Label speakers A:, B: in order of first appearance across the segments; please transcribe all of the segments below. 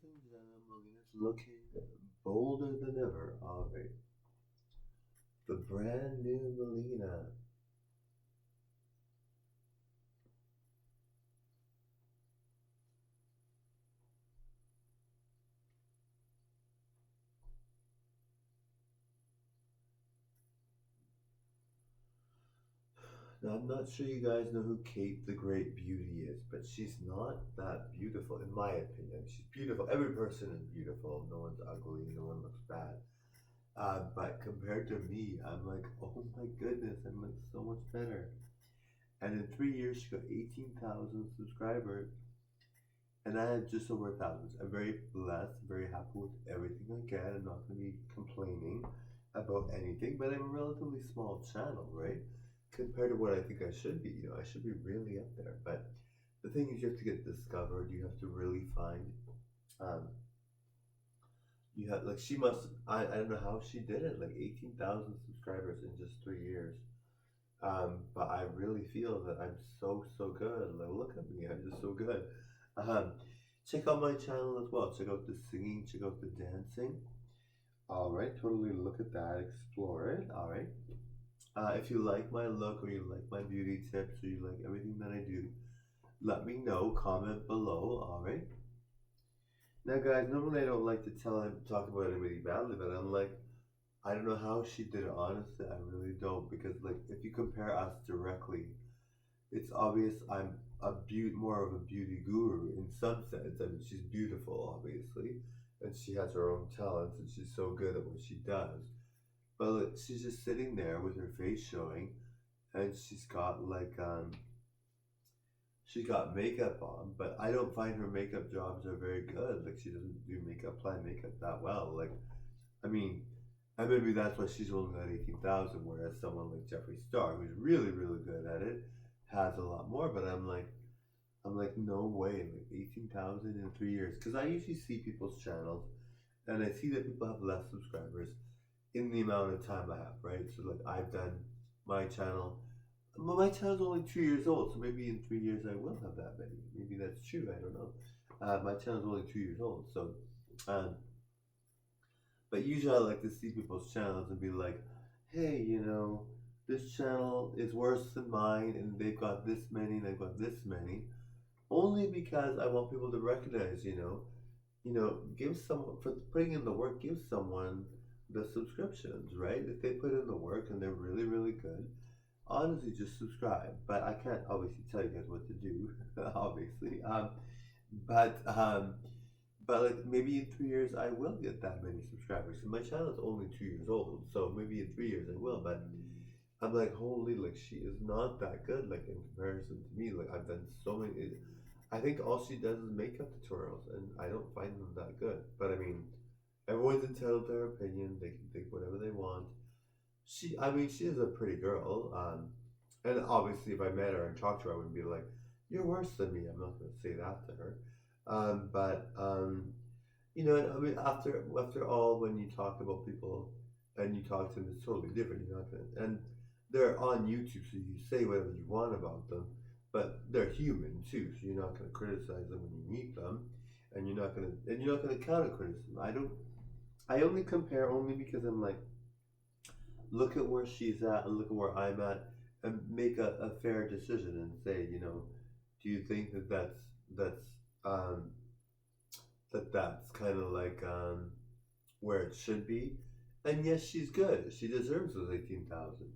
A: and gentlemen, it's looking bolder than ever. All right, the brand new Melina. Now, I'm not sure you guys know who Kate the Great Beauty is, but she's not that beautiful, in my opinion. She's beautiful. Every person is beautiful. No one's ugly. No one looks bad. But compared to me, I'm like, oh my goodness, I'm like so much better. And in 3 years, she got 18,000 subscribers. And I have just over 1,000. I'm very blessed, very happy with everything I get. I'm not going to be complaining about anything, but I'm a relatively small channel, right? Compared to what I think I should be. I should be really up there. But the thing is, you have to get discovered. You have to really find. Um, you have like she must. I don't know how she did it. Like 18,000 subscribers in just 3 years. But I really feel that I'm so good. Like, look at me, I'm just so good. Um, check out my channel as well. Check out the singing, check out the dancing. All right, totally look at that, explore it. All right. If you like my look or you like my beauty tips or you like everything that I do, let me know. Comment below. All right. Now, guys, normally I don't like to talk about anybody badly, but I'm like, I don't know how she did it. Honestly, I really don't because like if you compare us directly, it's obvious I'm more of a beauty guru in some sense. I mean, she's beautiful, obviously, and she has her own talents, and she's so good at what she does. But like, she's just sitting there with her face showing, and she got makeup on, but I don't find her makeup jobs are very good. Like she doesn't do makeup, apply makeup that well. Like I mean, and maybe that's why she's only got 18,000, whereas someone like Jeffree Star, who's really, really good at it, has a lot more. But I'm like, no way, like 18,000 in 3 years. Because I usually see people's channels, and I see that people have less subscribers in the amount of time I have, right? So like I've done my channel. Well, my channel's only 2 years old, so maybe in 3 years I will have that many. Maybe that's true. I don't know. My channel's only 2 years old, so um, but usually I like to see people's channels and be like, hey, this channel is worse than mine and they've got this many and I've got this many. Only because I want people to recognize, give someone for putting in the work, give someone the subscriptions, right? If they put in the work and they're really, really good, honestly just subscribe. But I can't obviously tell you guys what to do, obviously. But but like maybe in 3 years I will get that many subscribers. So my channel is only 2 years old, so maybe in 3 years I will. But I'm like, holy, like she is not that good. Like in comparison to me, like I've done so many. I think all she does is makeup tutorials, and I don't find them that good. But I mean, everyone's entitled to their opinion. They can think whatever they want. I mean, she is a pretty girl. And obviously, if I met her and talked to her, I would be like, "You're worse than me." I'm not going to say that to her. But I mean, after all, when you talk about people and you talk to them, it's totally different. You're not gonna, and they're on YouTube, so you say whatever you want about them, but they're human too, so you're not gonna criticize them when you meet them, and you're not gonna counter criticism. I only compare only because I'm like, look at where she's at and look at where I'm at, and make a fair decision and say, do you think that's um that's kind of like where it should be. And yes, she's good. She deserves those 18,000.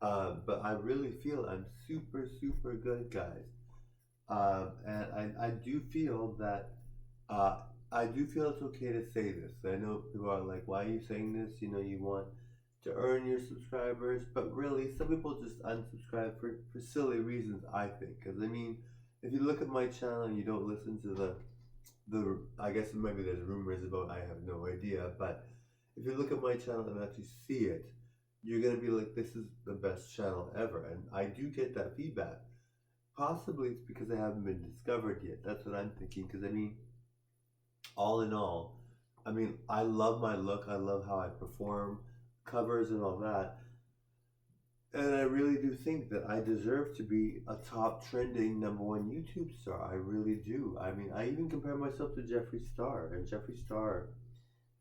A: But I really feel I'm super, super good, guys. And I do feel that uh, I do feel it's okay to say this. I know people are like, why are you saying this? You want to earn your subscribers. But really, some people just unsubscribe for silly reasons, I think. Because, I mean, if you look at my channel and you don't listen to I guess maybe there's rumors about I have no idea, but if you look at my channel and actually see it, you're gonna be like, this is the best channel ever, and I do get that feedback. Possibly it's because I haven't been discovered yet. That's what I'm thinking. Because I mean, all in all, I mean, I love my look. I love how I perform, covers and all that. And I really do think that I deserve to be a top trending #1 YouTube star. I really do. I mean, I even compare myself to Jeffree Star, and Jeffree Star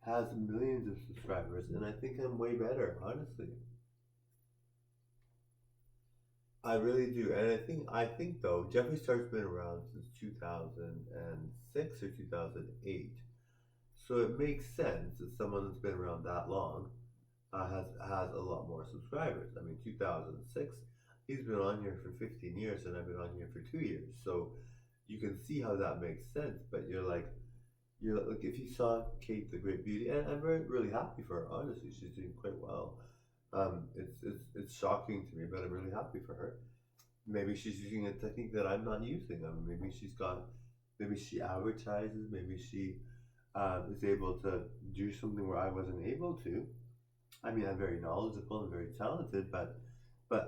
A: has millions of subscribers, and I think I'm way better, honestly. I really do, and I think though Jeffree Star's been around since 2006 or 2008, so it makes sense that someone that's been around that long has a lot more subscribers. I mean, 2006, he's been on here for 15 years, and I've been on here for 2 years, so you can see how that makes sense. But you're like if you saw Kate the Great Beauty, and I'm very really happy for her. Honestly, she's doing quite well. It's shocking to me, but I'm really happy for her. Maybe she's using a technique that I'm not using. Maybe she advertises. Maybe she is able to do something where I wasn't able to. I mean, I'm very knowledgeable and very talented, but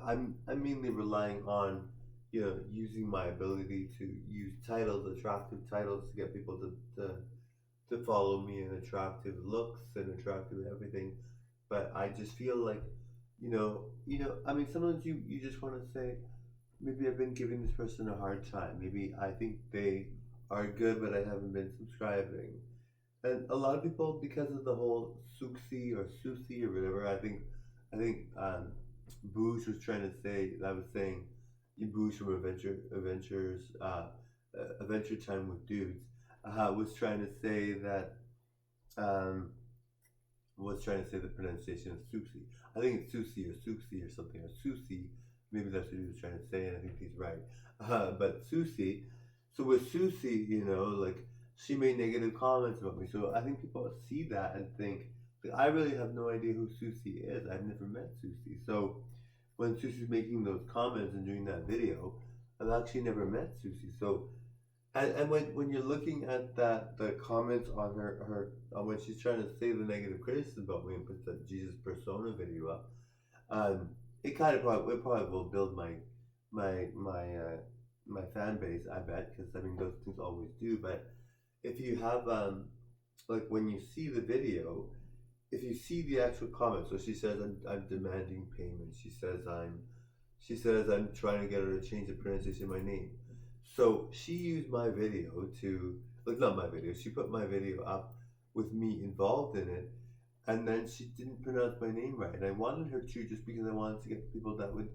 A: I'm mainly relying on using my ability to use titles, attractive titles, to get people to follow me, and attractive looks and attractive everything. But I just feel like, I mean, sometimes you just want to say, maybe I've been giving this person a hard time. Maybe I think they are good, but I haven't been subscribing. And a lot of people, because of the whole Suxi or Susi or whatever, I think Boosh was trying to say, I was saying, Boosh from Adventure Time with Dudes, was trying to say that um, was trying to say the pronunciation of Susi. I think it's Susi or Suxi or something, or Susi. Maybe that's what he was trying to say, and I think he's right. But Susi, so with Susi, like, she made negative comments about me. So I think people see that and think, like, I really have no idea who Susi is. I've never met Susi. So when Susie's making those comments and doing that video, I've actually never met Susie. So and when you're looking at the comments on her when she's trying to say the negative criticism about me and put the Jesus persona video up, um, it probably will build my my fan base. I bet, because I mean those things always do. But if you have like when you see the video, if you see the actual comment, so she says I'm demanding payment. She says I'm trying to get her to change the pronunciation of my name. So she used my video to, like, not my video. She put my video up with me involved in it, and then she didn't pronounce my name right. And I wanted her to, just because I wanted to get people that would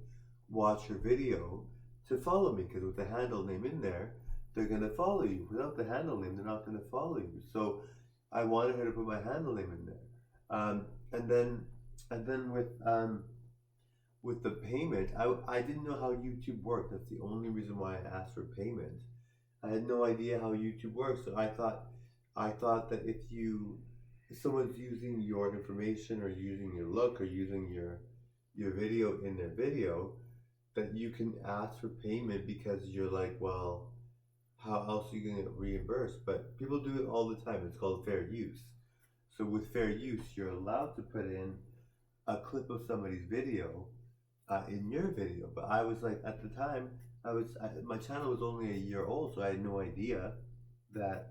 A: watch her video to follow me, because with the handle name in there, they're gonna follow you. Without the handle name, they're not gonna follow you. So I wanted her to put my handle name in there. And then with the payment, I didn't know how YouTube worked. That's the only reason why I asked for payment. I had no idea how YouTube works, so I thought that if someone's using your information or using your look or using your video in their video, that you can ask for payment, because you're like, well, how else are you gonna get reimbursed? But people do it all the time. It's called fair use. So with fair use, you're allowed to put in a clip of somebody's video in your video. But I was like, at the time, my channel was only a year old, so I had no idea that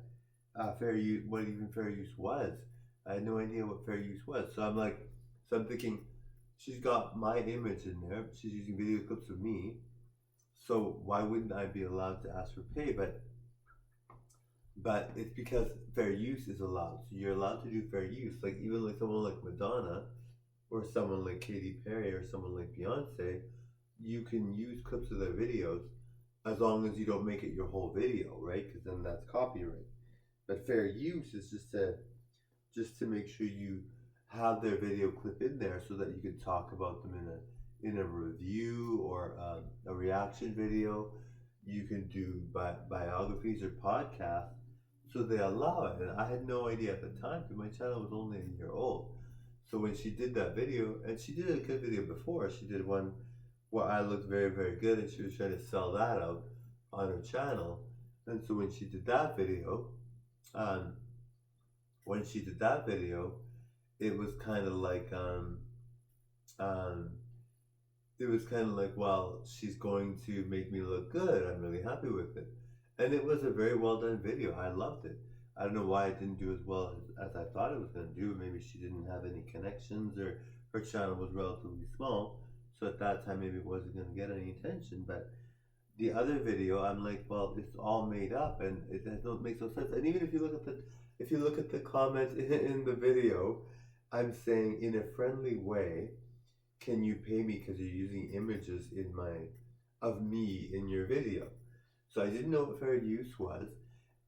A: fair use, what even fair use was. I had no idea what fair use was. So I'm thinking, she's got my image in there. She's using video clips of me. So why wouldn't I be allowed to ask for pay? But it's because fair use is allowed. So you're allowed to do fair use. Like, even like someone like Madonna, or someone like Katy Perry, or someone like Beyonce, you can use clips of their videos as long as you don't make it your whole video, right? Because then that's copyright. But fair use is just to make sure you have their video clip in there, so that you can talk about them in a review, or a reaction video. You can do biographies or podcasts. So they allow it, and I had no idea at the time, because my channel was only a year old. So when she did that video, and she did a good video before, she did one where I looked very, very good, and she was trying to sell that out on her channel. And so when she did that video, um, it was kind of like, um, well, she's going to make me look good. I'm really happy with it. And it was a very well done video. I loved it. I don't know why it didn't do as well as I thought it was going to do. Maybe she didn't have any connections, or her channel was relatively small. So at that time, maybe it wasn't going to get any attention. But the other video, I'm like, well, it's all made up, and it makes no sense. And even if you look at the comments in the video, I'm saying in a friendly way, can you pay me because you're using images of me in your video? So I didn't know what fair use was,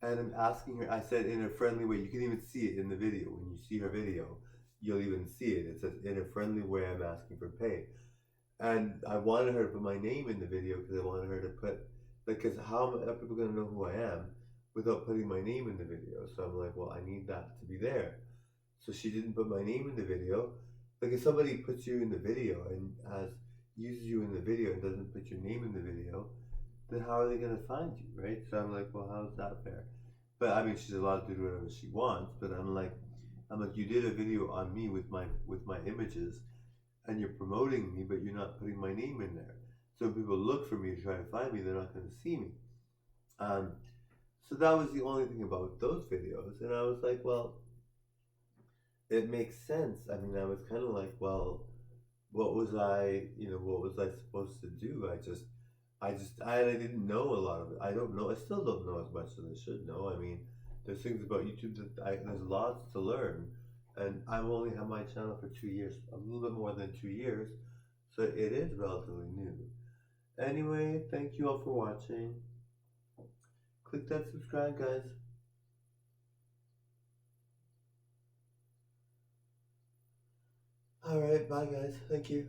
A: and I'm asking her. I said in a friendly way. You can even see it in the video. When you see her video, you'll even see it. It says in a friendly way, I'm asking for pay. And I wanted her to put my name in the video because I wanted her to put, like, because how are people going to know who I am without putting my name in the video? So I'm like, well, I need that to be there. So she didn't put my name in the video. Like, if somebody puts you in the video and uses you in the video and doesn't put your name in the video, then how are they going to find you, right? So I'm like, well, how's that fair? But I mean, she's allowed to do whatever she wants. But I'm like, you did a video on me with my images, and you're promoting me, but you're not putting my name in there. So when people look for me to try to find me, they're not going to see me. Um, so that was the only thing about those videos, and I was like, well, it makes sense. I mean, I was kind of like, well, what was what was I supposed to do? I didn't know a lot of it. I don't know. I still don't know as much as I should know. I mean, there's things about YouTube there's lots to learn, and I've only had my channel for 2 years, a little bit more than 2 years, so it is relatively new. Anyway, thank you all for watching. Click that subscribe, guys. All right, bye, guys. Thank you.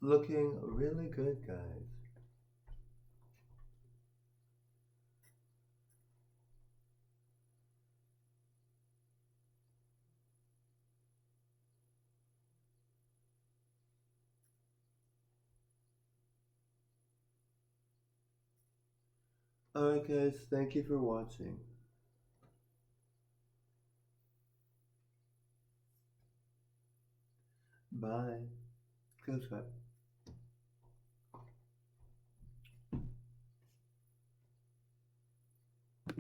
A: Looking really good, guys. Alright, guys, thank you for watching. Bye. Good.